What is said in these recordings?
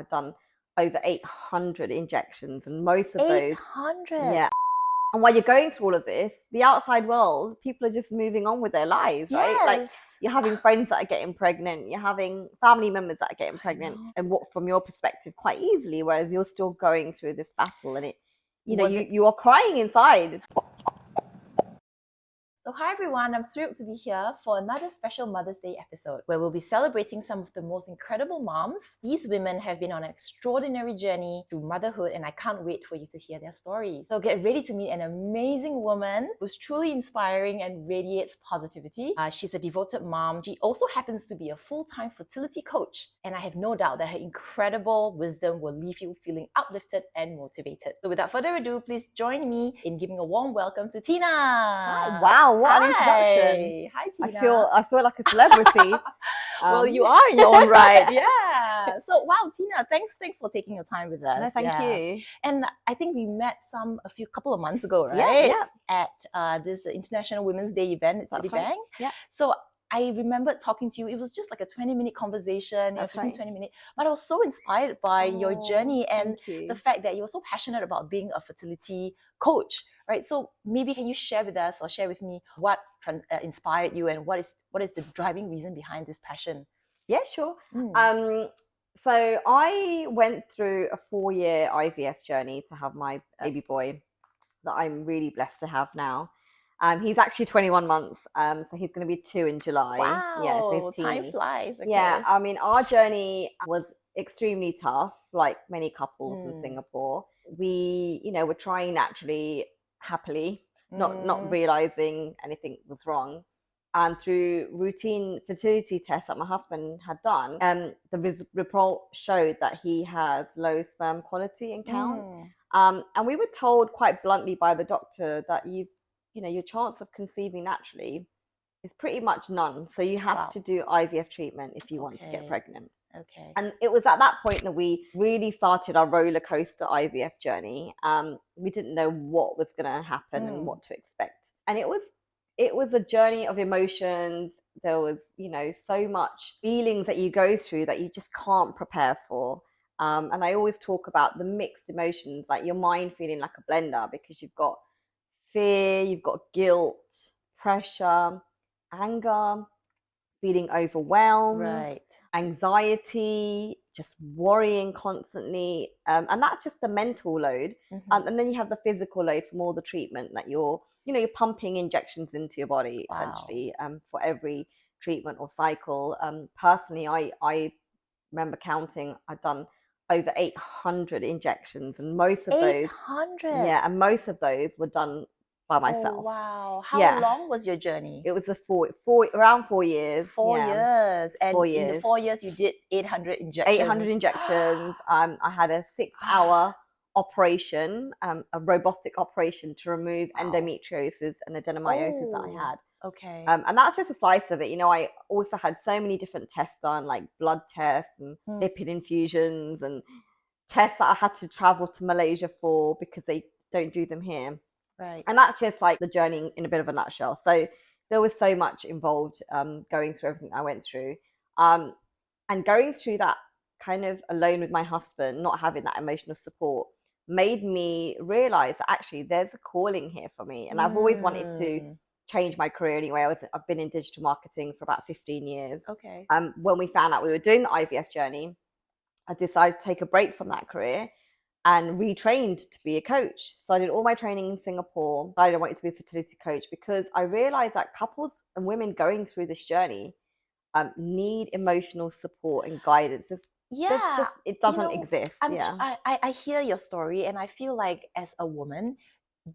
had done over 800 injections, and most of those, 800. yeah. And while you're going through all of this, the outside world, people are just moving on with their lives, right? Like, Yes. you're having friends that are getting pregnant, you're having family members that are getting pregnant, know. and what from your perspective quite easily, whereas you're still going through this battle, and you are crying inside. So hi everyone, I'm thrilled to be here for another special Mother's Day episode where we'll be celebrating some of the most incredible moms. These women have been on an extraordinary journey through motherhood, and I can't wait for you to hear their stories. So get ready to meet an amazing woman who's truly inspiring and radiates positivity. She's a devoted mom. She also happens to be a full-time fertility coach, and I have no doubt that her incredible wisdom will leave you feeling uplifted and motivated. So without further ado, please join me in giving a warm welcome to Tina. Oh, wow, what an introduction. Hi, Tina. I feel like a celebrity. Well, you are in your own right. Yeah. So, wow, Tina, thanks for taking your time with us. No, thank you. And I think we met a couple of months ago, right? Yeah. At this International Women's Day event at That's Citibank. right. Yeah. So I remember talking to you. It was just like a 20-minute conversation, That's 15, right. 20 minutes. But I was so inspired by your journey and Thank the you. fact that you're so passionate about being a fertility coach, right? So maybe can you share with us or share with me what inspired you, and what is the driving reason behind this passion? Yeah, sure. So I went through a 4-year IVF journey to have my baby boy that I'm really blessed to have now. He's actually 21 months, so he's going to be 2 in July. Wow, yeah, so he's time teeny. flies. Okay. Yeah, I mean, our journey was extremely tough, like many couples in Singapore. We, were trying naturally, happily, not realizing anything was wrong. And through routine fertility tests that my husband had done, the report showed that he has low sperm quality and count. And we were told quite bluntly by the doctor that your chance of conceiving naturally is pretty much none. So you have to do IVF treatment if you want to get pregnant. Okay. And it was at that point that we really started our roller coaster IVF journey. We didn't know what was going to happen and what to expect. And it was a journey of emotions. There was, so much feelings that you go through that you just can't prepare for. And I always talk about the mixed emotions, like your mind feeling like a blender because you've got fear, you've got guilt, pressure, anger, feeling overwhelmed, anxiety, just worrying constantly. And that's just the mental load. And then you have the physical load from all the treatment that you're pumping injections into your body, essentially, for every treatment or cycle. Personally, I remember counting, I'd done over 800 injections, and most of those, 800. and most of those were done by myself. Oh, wow. How long was your journey? It was around 4 years. 4 years. And 4 in the years. 4 years, you did 800 injections. 800 injections. I had a 6-hour operation, a robotic operation to remove endometriosis and adenomyosis that I had. Okay. And that's just a slice of it. I also had so many different tests done, like blood tests and lipid infusions and tests that I had to travel to Malaysia for because they don't do them here. Right. And that's just like the journey in a bit of a nutshell. So there was so much involved going through everything I went through. And going through that kind of alone with my husband, not having that emotional support, made me realize that actually there's a calling here for me. And I've always wanted to change my career anyway. I've been in digital marketing for about 15 years. Okay. When we found out we were doing the IVF journey, I decided to take a break from that career and retrained to be a coach. So I did all my training in Singapore. I wanted to be a fertility coach because I realized that couples and women going through this journey need emotional support and guidance. It doesn't exist. I hear your story, and I feel like as a woman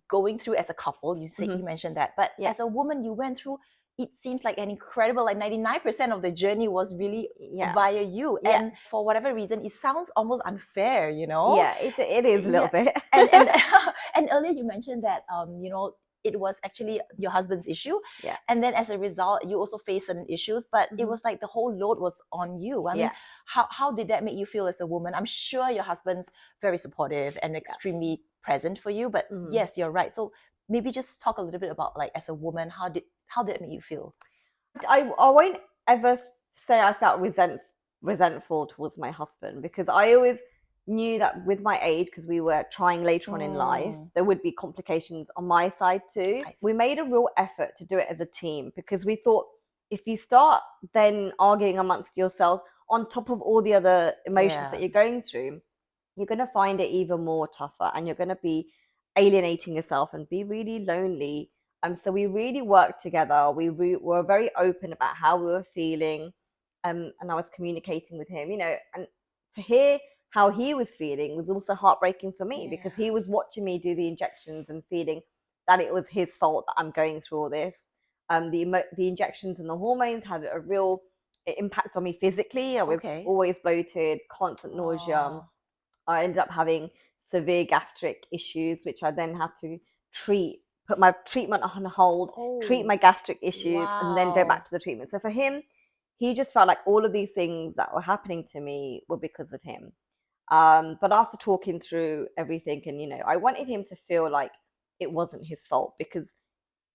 going through as a couple, you mentioned that, but as a woman, you went through, it seems like an incredible, like 99% of the journey was really via you. And for whatever reason, it sounds almost unfair, Yeah, it is a little bit. And earlier you mentioned that, it was actually your husband's issue. Yeah. And then as a result, you also faced certain issues, but it was like the whole load was on you. I mean, how did that make you feel as a woman? I'm sure your husband's very supportive and extremely present for you, but yes, you're right. So maybe just talk a little bit about, like, as a woman, how did it make you feel? I won't ever say I felt resentful towards my husband, because I always knew that with my age, because we were trying later on in life, there would be complications on my side too. We made a real effort to do it as a team, because we thought if you start then arguing amongst yourselves on top of all the other emotions that you're going through, you're going to find it even more tougher, and you're going to be alienating yourself and be really lonely. So we really worked together. We were very open about how we were feeling, and I was communicating with him, and to hear how he was feeling was also heartbreaking for me, because he was watching me do the injections and feeling that it was his fault that I'm going through all this. The injections and the hormones had a real impact on me physically. I was always bloated, constant nausea. I ended up having severe gastric issues, which I then had to put my treatment on hold, treat my gastric issues, and then go back to the treatment. So for him, he just felt like all of these things that were happening to me were because of him. But after talking through everything, and I wanted him to feel like it wasn't his fault, because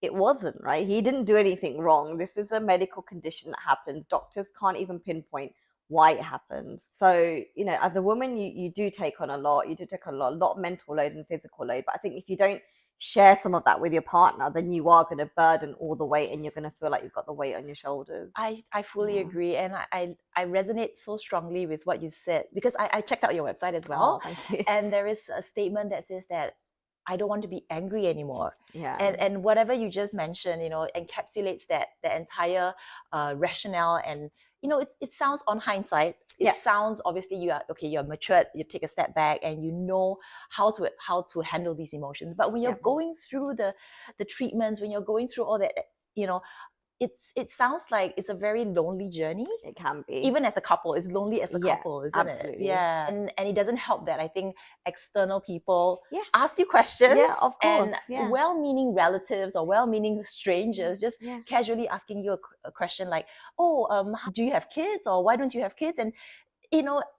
it wasn't, right? He didn't do anything wrong. This is a medical condition that happens. Doctors can't even pinpoint why it happens. So, as a woman, you do take on a lot. You do take on a lot of mental load and physical load. But I think if you don't share some of that with your partner, then you are going to burden all the weight, and you're going to feel like you've got the weight on your shoulders. I fully agree. And I resonate so strongly with what you said, because I checked out your website as well. Thank you. And there is a statement that says that I don't want to be angry anymore. Yeah. And whatever you just mentioned, encapsulates that the entire rationale. And it sounds, on hindsight, it sounds, obviously you're matured, you take a step back and you know how to handle these emotions. But when you're going through the treatments, when you're going through all that, it sounds like it's a very lonely journey. It can be. Even as a couple, it's lonely as a couple, isn't absolutely. it? Yeah. And it doesn't help that I think external people ask you questions. Yeah, of course. And well-meaning relatives or well-meaning strangers just casually asking you a question like, do you have kids, or why don't you have kids? And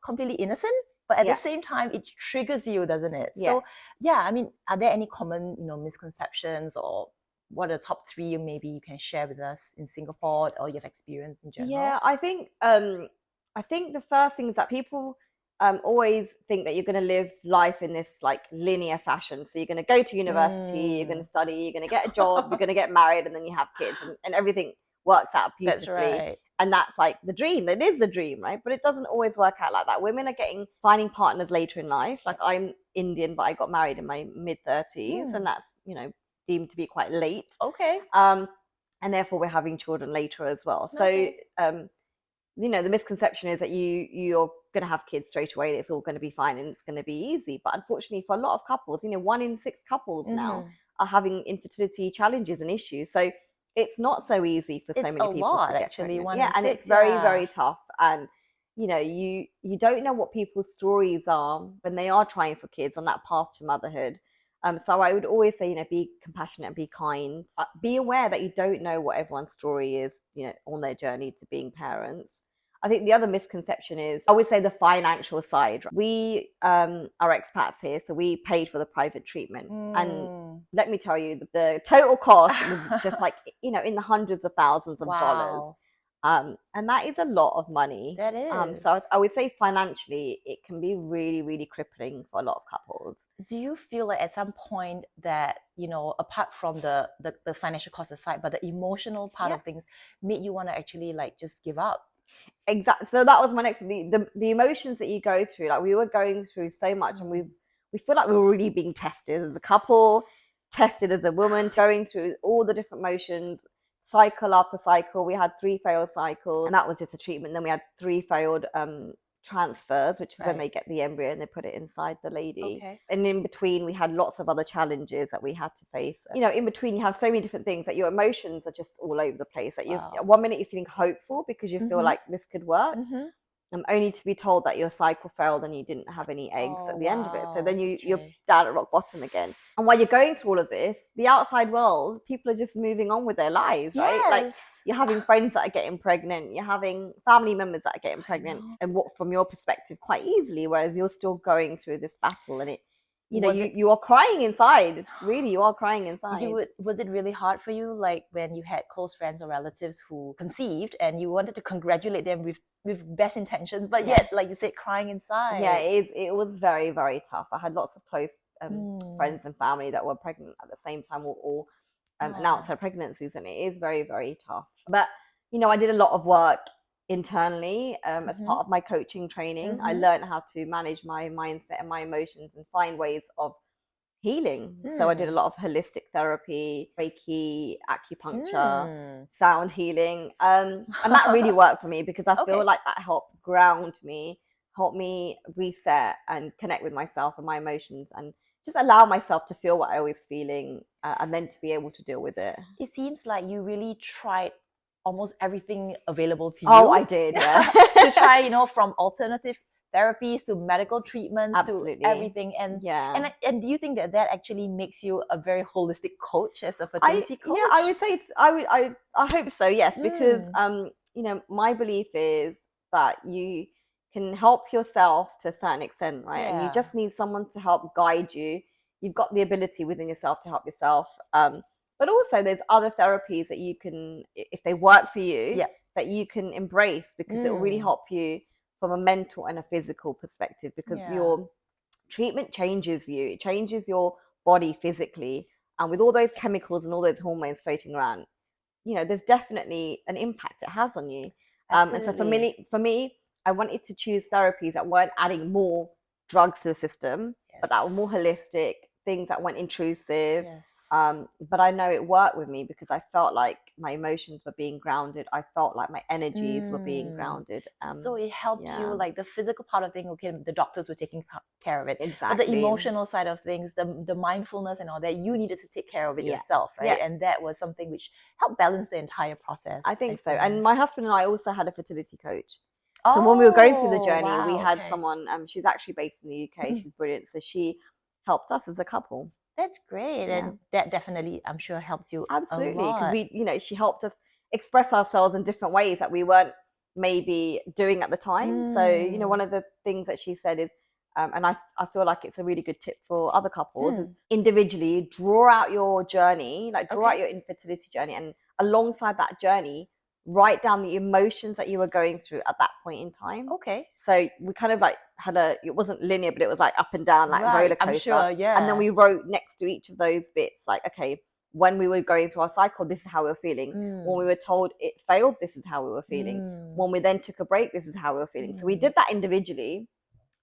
completely innocent, but at the same time it triggers you, doesn't it? So I mean, are there any common misconceptions, or what are the top 3 maybe you can share with us in Singapore, or you've experienced in general? Yeah, I think the first thing is that people always think that you're going to live life in this like linear fashion. So you're going to go to university, you're going to study, you're going to get a job, you're going to get married, and then you have kids, and everything works out beautifully. That's right. And that's like the dream. It is the dream, right? But it doesn't always work out like that. Women are finding partners later in life. Like, I'm Indian, but I got married in my mid-30s, and that's deemed to be quite late. Okay. And therefore we're having children later as well. So the misconception is that you're going to have kids straight away, it's all going to be fine and it's going to be easy. But unfortunately, for a lot of couples, 1 in 6 couples now are having infertility challenges and issues. So it's not so easy for so many people to get pregnant. And it's very, very tough. And you don't know what people's stories are when they are trying for kids on that path to motherhood. So I would always say, be compassionate and be kind. Be aware that you don't know what everyone's story is, on their journey to being parents. I think the other misconception is, I would say, the financial side. We are expats here, so we paid for the private treatment. And let me tell you, the total cost was just like, in the hundreds of thousands of dollars. And that is a lot of money. That is. So I would say financially, it can be really, really crippling for a lot of couples. Do you feel like at some point that, apart from the financial cost aside, but the emotional part of things made you want to actually like just give up? Exactly. So that was my next, the emotions that you go through, like we were going through so much, and we feel like we were really being tested as a couple, tested as a woman, going through all the different motions, cycle after cycle. We had 3 failed cycles, and that was just a treatment. Then we had 3 failed transfers, which is when they get the embryo and they put it inside the lady. And in between, we had lots of other challenges that we had to face. In between, you have so many different things that your emotions are just all over the place. That you, 1 minute you're feeling hopeful because you feel like this could work, only to be told that your cycle failed and you didn't have any eggs at the end of it. So then you're down at rock bottom again. And while you're going through all of this, the outside world, people are just moving on with their lives, right? Like, you're having friends that are getting pregnant, you're having family members that are getting pregnant, and what, from your perspective, quite easily, whereas you're still going through this battle, and you know, Was you are crying inside. Really, you are crying inside. was it really hard for you, like when you had close friends or relatives who conceived and you wanted to congratulate them with best intentions, but yet, like you said, crying inside? Yeah, it was very, very tough. I had lots of close friends and family that were pregnant at the same time, or announced their pregnancies, and it is very, very tough. But you know, I did a lot of work internally as part of my coaching training. I learned how to manage my mindset and my emotions and find ways of healing. So I did a lot of holistic therapy, Reiki, acupuncture, sound healing, and that really worked for me because I feel like that helped ground me, helped me reset and connect with myself and my emotions, and just allow myself to feel what I was feeling, and then to be able to deal with it. It seems like you really tried almost everything available to you. Oh, I did, yeah. To try, you know, from alternative therapies to medical treatments Absolutely. to everything. And and do you think that actually makes you a very holistic coach as a fertility coach? Yeah, I would say I hope so. Yes, because you know, my belief is that you can help yourself to a certain extent, right? And you just need someone to help guide you. You've got the ability within yourself to help yourself. But also there's other therapies that you can, if they work for you, that you can embrace, because it will really help you from a mental and a physical perspective, because your treatment changes you. It changes your body physically, and with all those chemicals and all those hormones floating around, you know, there's definitely an impact it has on you. And so for me, I wanted to choose therapies that weren't adding more drugs to the system, but that were more holistic, things that weren't intrusive. But I know it worked with me because I felt like my emotions were being grounded. I felt like my energies were being grounded. So it helped you, like the physical part of things, okay, the doctors were taking care of it. Exactly. But the emotional side of things, the mindfulness and all that, you needed to take care of it yourself, right? And that was something which helped balance the entire process. I think so. And my husband and I also had a fertility coach. So when we were going through the journey, we had someone, she's actually based in the UK, she's brilliant. So she helped us as a couple. That's great. And that definitely, I'm sure, helped you. Absolutely. Because we, you know, she helped us express ourselves in different ways that we weren't maybe doing at the time. So, you know, one of the things that she said is, and I feel like it's a really good tip for other couples, is individually draw out your journey, like draw out your infertility journey, and alongside that journey, write down the emotions that you were going through at that point in time. So we kind of like had it wasn't linear, but it was like up and down, like roller coaster. I'm sure, And then we wrote next to each of those bits, like, okay, when we were going through our cycle, this is how we were feeling. When we were told it failed, this is how we were feeling. When we then took a break, this is how we were feeling. So we did that individually,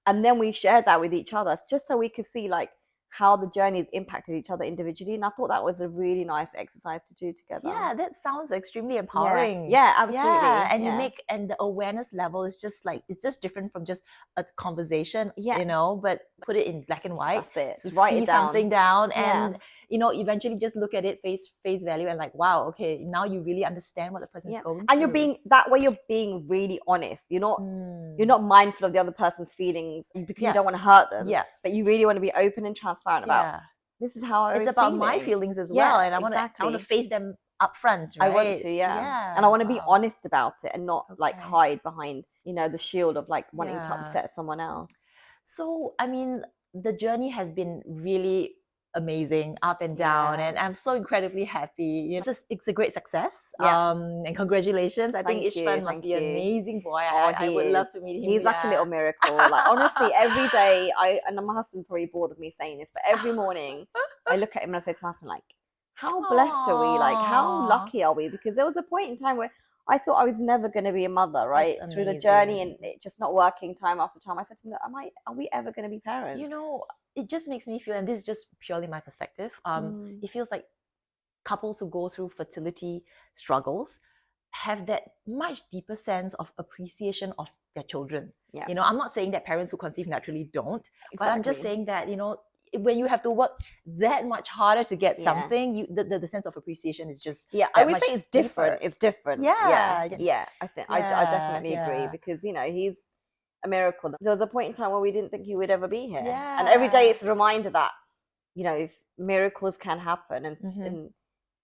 and then we shared that with each other, just so we could see like how the journeys impacted each other individually. And I thought that was a really nice exercise to do together. Yeah, that sounds extremely empowering. Yeah, absolutely. Yeah, and you make, and the awareness level is just like, it's just different from just a conversation, you know, but put it in black and white. That's it. So write see it down. something down, and you know, eventually just look at it face value and like, wow, okay, now you really understand what the person's going through. And you're being that way, you're being really honest. You're not mindful of the other person's feelings because you don't want to hurt them. But you really want to be open and transparent about this is how I was it's about feeling. My feelings as well, and I want to face them up front, right? I want to, and I want to be honest about it and not like hide behind, you know, the shield of like wanting to upset someone else. So I mean, the journey has been really amazing, up and down, and I'm so incredibly happy. It's a great success. And congratulations. I think Ishvan must be an amazing boy. I would love to meet him. He's like a little miracle. Like honestly, every day and my husband's probably bored of me saying this, but every morning I look at him and I say to my husband, like, how blessed are we? Like, how lucky are we? Because there was a point in time where I thought I was never going to be a mother, right? Through the journey and it just not working time after time. I said to him, are we ever going to be parents? You know, it just makes me feel, and this is just purely my perspective, it feels like couples who go through fertility struggles have that much deeper sense of appreciation of their children. You know, I'm not saying that parents who conceive naturally don't, but I'm just saying that, you know, when you have to work that much harder to get something, the sense of appreciation is just I would say it's different. It's different. I think I definitely agree, because you know, he's a miracle. There was a point in time where we didn't think he would ever be here, and every day it's a reminder that, you know, miracles can happen, and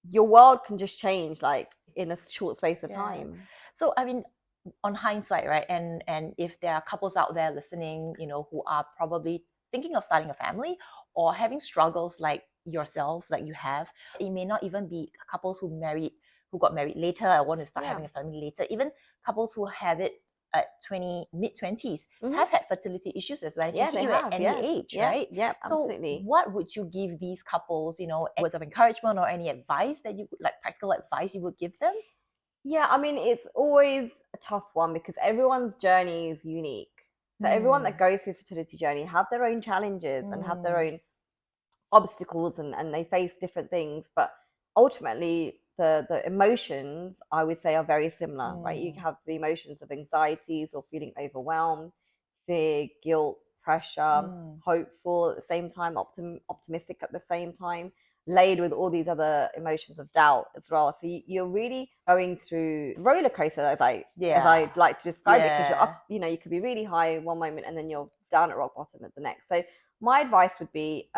your world can just change like in a short space of time. So I mean, on hindsight, right, and if there are couples out there listening, you know, who are probably thinking of starting a family or having struggles like yourself, like you have. It may not even be couples who got married later, I want to start having a family later. Even couples who have it at mid-20s have had fertility issues as well. It can hit you at any age, right? Yeah, So absolutely. what would you give these couples, words of encouragement or any advice that you would, like practical advice you would give them? Yeah, I mean, it's always a tough one because everyone's journey is unique. So everyone that goes through fertility journey have their own challenges and have their own obstacles, and they face different things. But ultimately, the emotions, I would say, are very similar, right? You have the emotions of anxieties or feeling overwhelmed, fear, guilt, pressure, hopeful at the same time, optimistic at the same time, laid with all these other emotions of doubt as well. So you're really going through roller coaster, as I like to describe it, because you're up, you could be really high one moment and then you're down at rock bottom at the next. So my advice would be,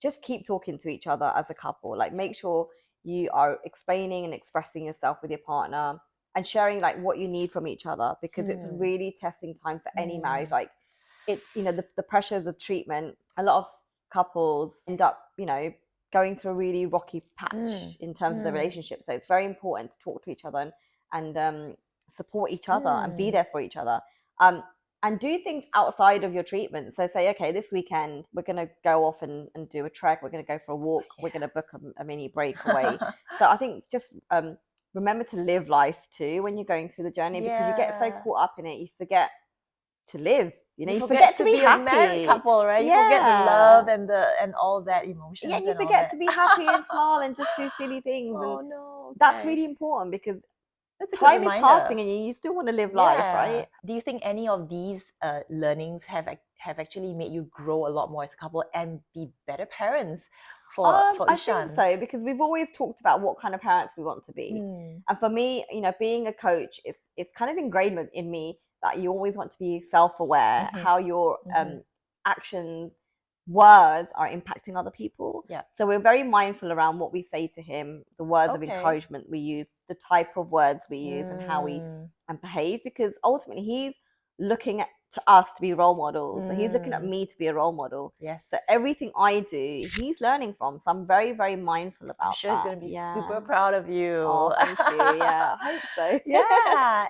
just keep talking to each other as a couple. Like, make sure you are explaining and expressing yourself with your partner and sharing like what you need from each other, because it's a really testing time for any marriage. Like, it's, the pressures of treatment. A lot of couples end up, going through a really rocky patch in terms of the relationship. So it's very important to talk to each other and support each other and be there for each other. And do things outside of your treatment. So say, okay, this weekend we're going to go off and do a trek. We're going to go for a walk. We're going to book a mini breakaway. So I think just remember to live life too when you're going through the journey, because you get so caught up in it, you forget to live. You forget to be happy. A married couple, right? You forget the love and all that emotions. Yeah, and you forget to be happy and smile and just do silly things. Oh and no, that's really important, because that's a time is passing and you still want to live life, right? Do you think any of these learnings have actually made you grow a lot more as a couple and be better parents for I Ishan? think so, because we've always talked about what kind of parents we want to be. And for me, being a coach, it's kind of ingrained in me that you always want to be self-aware, how your actions, words are impacting other people. So we're very mindful around what we say to him, the words of encouragement we use, the type of words we use, and how we behave, because ultimately he's looking to us to be role models. So he's looking at me to be a role model. So everything I do, he's learning from. So I'm very, very mindful about I'm sure that. He's going to be super proud of you. Oh, thank you. Yeah, I hope so.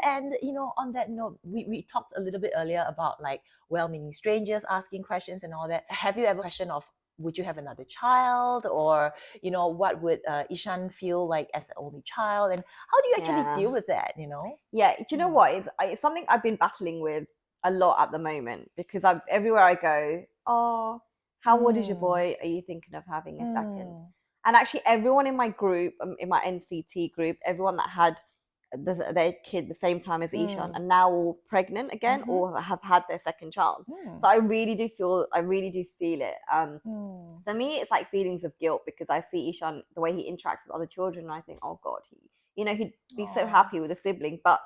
And on that note, we talked a little bit earlier about like well-meaning strangers asking questions and all that. Have you ever question of, would you have another child, or what would Ishan feel like as an only child, and how do you actually deal with that? Yeah, do you know what? It's something I've been battling with a lot at the moment, because everywhere I go, oh, how old is your boy? Are you thinking of having a second? And actually, everyone in my group, in my NCT group, everyone that had their kid the same time as Ishan, are now all pregnant again or have had their second child. So I really do feel it. For me, it's like feelings of guilt, because I see Ishan, the way he interacts with other children, and I think, oh God, he'd be so happy with a sibling. But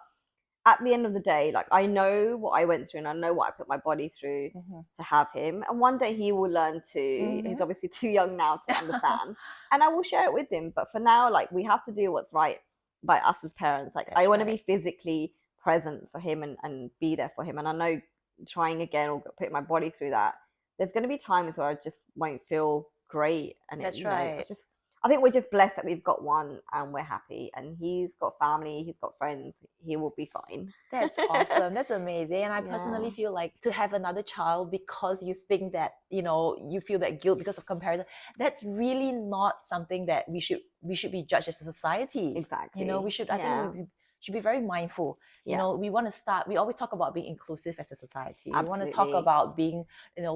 at the end of the day, like, I know what I went through and I know what I put my body through to have him. And one day he will learn to. He's obviously too young now to understand. And I will share it with him. But for now, like, we have to do what's right by us as parents. Like, I want to be physically present for him and be there for him. And I know, trying again or putting my body through that, there's going to be times where I just won't feel great. And I think we're just blessed that we've got one and we're happy, and he's got family, he's got friends, he will be fine. That's awesome. That's amazing. And I personally feel like to have another child because you think that, you feel that guilt because of comparison, that's really not something that we should be judged as a society. Exactly. I think we should be very mindful. We always talk about being inclusive as a society. Absolutely. We want to talk about being,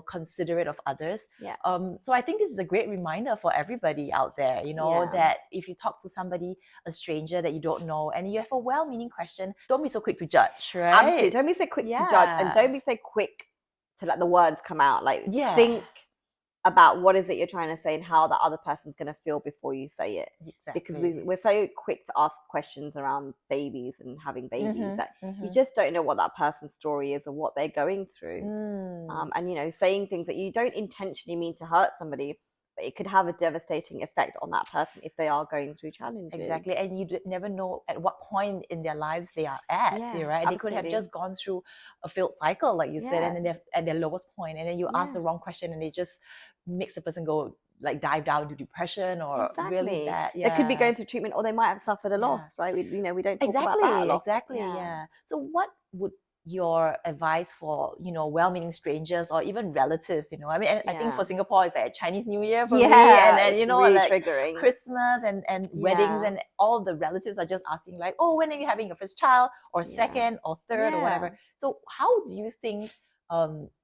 considerate of others. So I think this is a great reminder for everybody out there, that if you talk to somebody, a stranger that you don't know, and you have a well-meaning question, don't be so quick to judge, right? Absolutely. Don't be so quick to judge, and don't be so quick to let the words come out. Like, think about what is it you're trying to say and how the other person's going to feel before you say it. Because we're so quick to ask questions around babies and having babies that you just don't know what that person's story is or what they're going through. And saying things that you don't intentionally mean to hurt somebody, but it could have a devastating effect on that person if they are going through challenges. Exactly. And you never know at what point in their lives they are at, Yeah, right? They could have absolutely. just gone through a failed cycle, like you said, Yeah. and then they're at their lowest point, and then you ask Yeah. the wrong question and it just makes the person go like dive down into depression or really Exactly. bad. They could be Yeah. going through treatment, or they might have suffered a loss, Yeah. right? We don't talk about that a lot. Exactly. Yeah. So what would your advice for, well-meaning strangers or even relatives, I mean, I think for Yeah. Singapore it's like Chinese New Year for me, Yeah, and it's really like triggering. Christmas and weddings, Yeah. and all the relatives are just asking like, oh, when are you having your first child, or Yeah. second or third or Yeah. whatever. So how do you think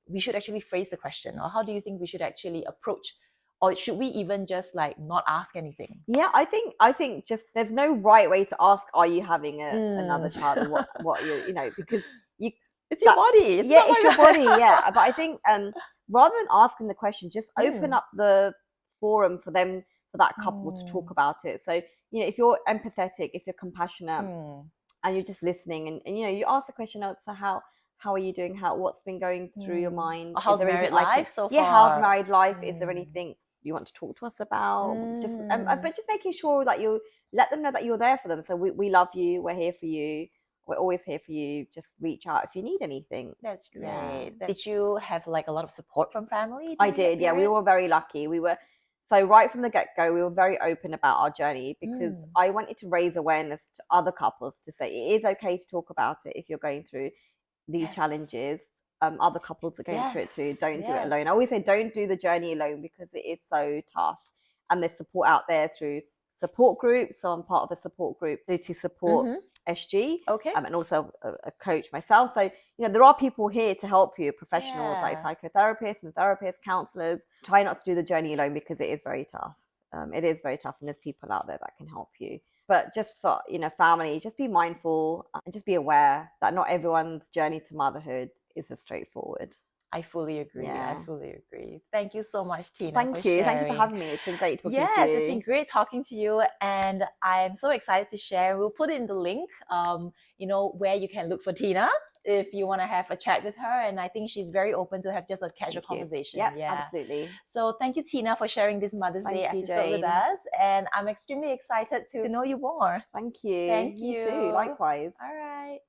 we should actually phrase the question, or how do you think we should actually approach, or should we even just like not ask anything? Yeah, I think just there's no right way to ask, are you having another child, or what you know, because you It's your body. It's not it's my your body, yeah. But I think rather than asking the question, just open Mm. up the forum for that couple to talk about it. So, if you're empathetic, if you're compassionate, and you're just listening, and you ask the question, oh, so how are you doing? What's been going through your mind? Or how's there married anything like life so yeah, how's far? married life? Is there anything you want to talk to us about? Just but just making sure that you let them know that you're there for them. So we love you, we're here for you, we're always here for you. Just reach out if you need anything. That's great. Yeah. Did you have like a lot of support from family? I did, yeah. We were very lucky. So right from the get-go, we were very open about our journey, because I wanted to raise awareness to other couples to say it is okay to talk about it if you're going through these challenges. Other couples are going through it too. Don't do it alone. I always say don't do the journey alone, because it is so tough. And there's support out there through support groups. So I'm part of a support group to support SG. Okay. And also a coach myself. So, there are people here to help you, professionals like psychotherapists and therapists, counselors. Try not to do the journey alone, because it is very tough. It is very tough, and there's people out there that can help you. But just for family, just be mindful and just be aware that not everyone's journey to motherhood is as straightforward. I fully agree. Yeah. I fully agree. Thank you so much, Tina. Thank you. Thank you for having me. It's been great talking to you. Yes, it's been great talking to you, and I'm so excited to share. We'll put in the link, where you can look for Tina if you want to have a chat with her. And I think she's very open to have just a casual conversation. Yeah, absolutely. So thank you, Tina, for sharing this Mother's Day episode with us. And I'm extremely excited to know you more. Thank you. Thank you. You too. Likewise. All right.